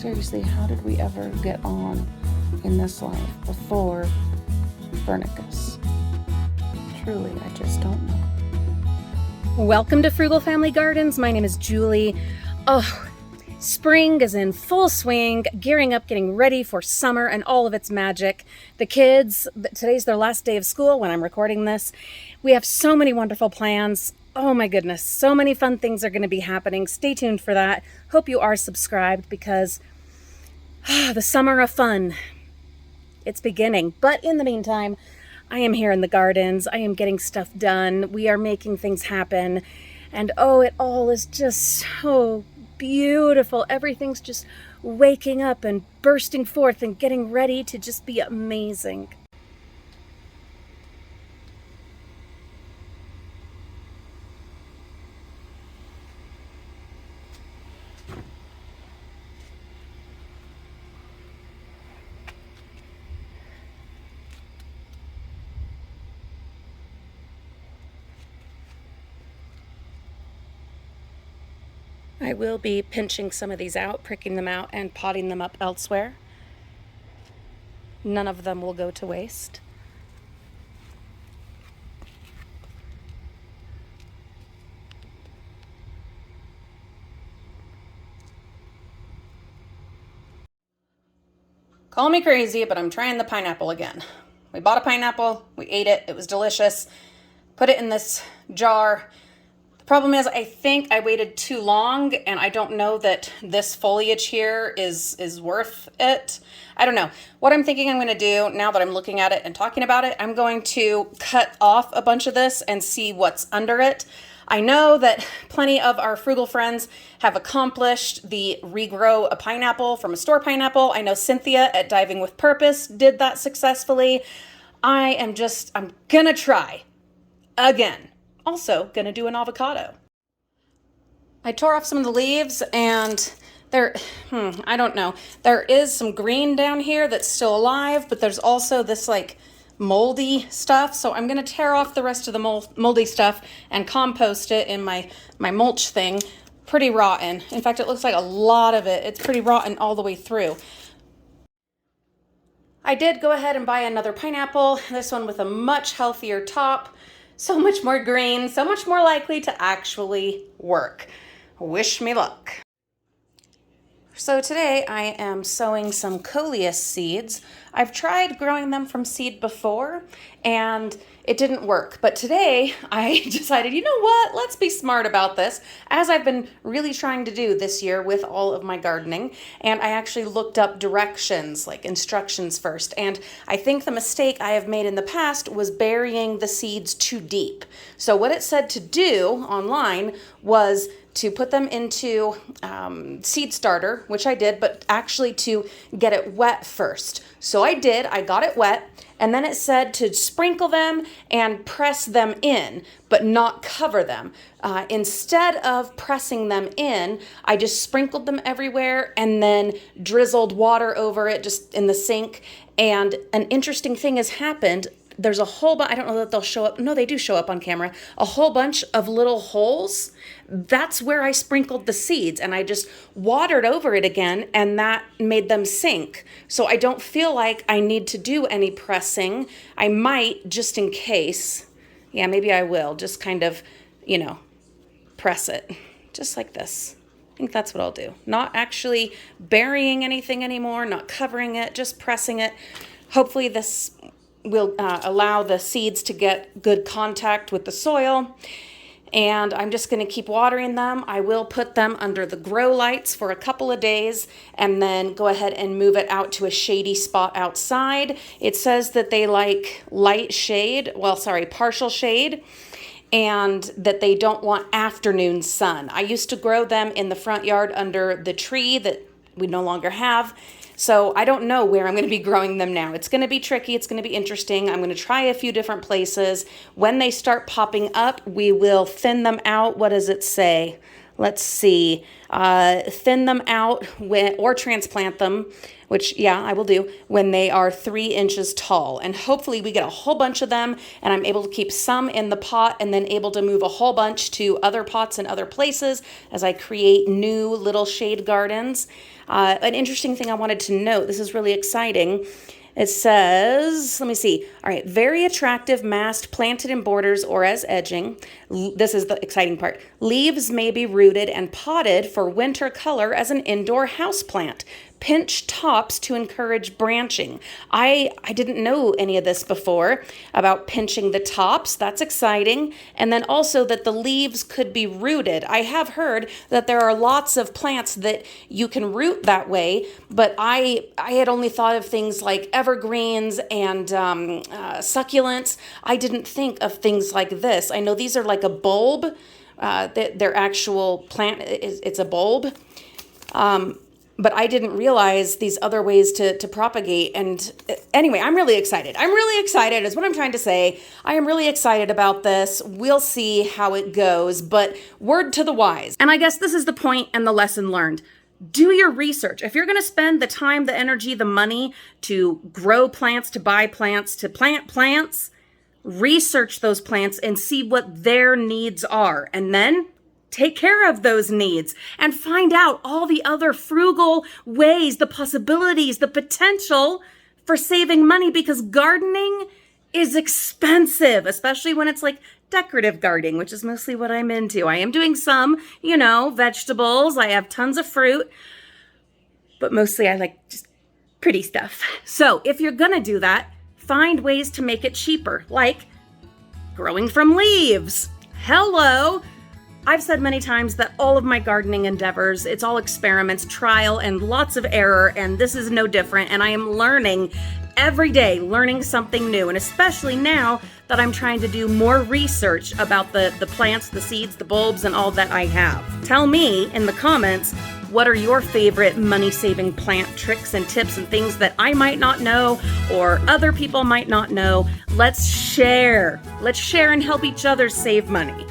Seriously, how did we ever get on in this life before Vernicus? Truly, I just don't know. Welcome to Frugal Family Gardens. My name is Julie. Oh, spring is in full swing, gearing up, getting ready for summer and all of its magic. The kids, today's their last day of school when I'm recording this. We have so many wonderful plans. Oh my goodness, so many fun things are going to be happening. Stay tuned for that. Hope you are subscribed because the summer of fun, it's beginning. But in the meantime, I am here in the gardens. I am getting stuff done. We are making things happen. And oh, it all is just so beautiful. Everything's just waking up and bursting forth and getting ready to just be amazing. I will be pinching some of these out, pricking them out, and potting them up elsewhere. None of them will go to waste. Call me crazy, but I'm trying the pineapple again. We bought a pineapple, we ate it, it was delicious. Put it in this jar. Problem is, I think I waited too long, and I don't know that this foliage here is worth it. I don't know. What I'm thinking I'm going to do, now that I'm looking at it and talking about it, I'm going to cut off a bunch of this and see what's under it. I know that plenty of our frugal friends have accomplished the regrow a pineapple from a store pineapple. I know Cynthia at Diving with Purpose did that successfully. I'm gonna try again. Also gonna do an avocado. I tore off some of the leaves and I don't know. There is some green down here that's still alive, but there's also this like moldy stuff. So I'm gonna tear off the rest of the moldy stuff and compost it in my mulch thing. Pretty rotten. In fact, it looks like a lot of it. It's pretty rotten all the way through. I did go ahead and buy another pineapple, this one with a much healthier top. So much more green, so much more likely to actually work. Wish me luck. So today I am sowing some Coleus seeds. I've tried growing them from seed before and it didn't work. But today I decided, you know what, let's be smart about this, as I've been really trying to do this year with all of my gardening. And I actually looked up directions, like instructions first. And I think the mistake I have made in the past was burying the seeds too deep. So what it said to do online was to put them into seed starter, which I did, but actually to get it wet first. So I did, I got it wet, and then it said to sprinkle them and press them in, but not cover them. Instead of pressing them in, I just sprinkled them everywhere and then drizzled water over it just in the sink. And an interesting thing has happened. There's a whole bunch, I don't know that they'll show up. No, they do show up on camera. A whole bunch of little holes. That's where I sprinkled the seeds and I just watered over it again and that made them sink. So I don't feel like I need to do any pressing. I might just in case. Yeah, maybe I will just kind of, press it just like this. I think that's what I'll do. Not actually burying anything anymore, not covering it, just pressing it. Hopefully this will allow the seeds to get good contact with the soil. And I'm just going to keep watering them. I will put them under the grow lights for a couple of days and then go ahead and move it out to a shady spot outside. It says that they like partial shade, and that they don't want afternoon sun. I used to grow them in the front yard under the tree that we no longer have. So I don't know where I'm going to be growing them now. It's going to be tricky. It's going to be interesting. I'm going to try a few different places. When they start popping up, we will thin them out. What does it say? let's see, thin them out or transplant them, which, yeah, I will do, when they are 3 inches tall. And hopefully we get a whole bunch of them, and I'm able to keep some in the pot and then able to move a whole bunch to other pots in other places as I create new little shade gardens. An interesting thing I wanted to note, this is really exciting. It says, let me see. All right, very attractive mast planted in borders or as edging. This is the exciting part. Leaves may be rooted and potted for winter color as an indoor houseplant. Pinch tops to encourage branching. I didn't know any of this before about pinching the tops. That's exciting. And then also that the leaves could be rooted. I have heard that there are lots of plants that you can root that way, but I had only thought of things like evergreens and succulents. I didn't think of things like this. I know these are like a bulb. Their actual plant, it's a bulb. But I didn't realize these other ways to propagate. And anyway, I'm really excited. I'm really excited is what I'm trying to say. I am really excited about this. We'll see how it goes, but word to the wise. And I guess this is the point and the lesson learned. Do your research. If you're going to spend the time, the energy, the money to grow plants, to buy plants, to plant plants, research those plants and see what their needs are. And then take care of those needs and find out all the other frugal ways, the possibilities, the potential for saving money, because gardening is expensive, especially when it's like decorative gardening, which is mostly what I'm into. I am doing some, vegetables. I have tons of fruit, but mostly I like just pretty stuff. So if you're gonna do that, find ways to make it cheaper, like growing from leaves. Hello. I've said many times that all of my gardening endeavors, it's all experiments, trial, and lots of error, and this is no different. And I am learning every day, learning something new, and especially now that I'm trying to do more research about the plants, the seeds, the bulbs, and all that I have. Tell me in the comments, what are your favorite money-saving plant tricks and tips and things that I might not know or other people might not know? Let's share. Let's share and help each other save money.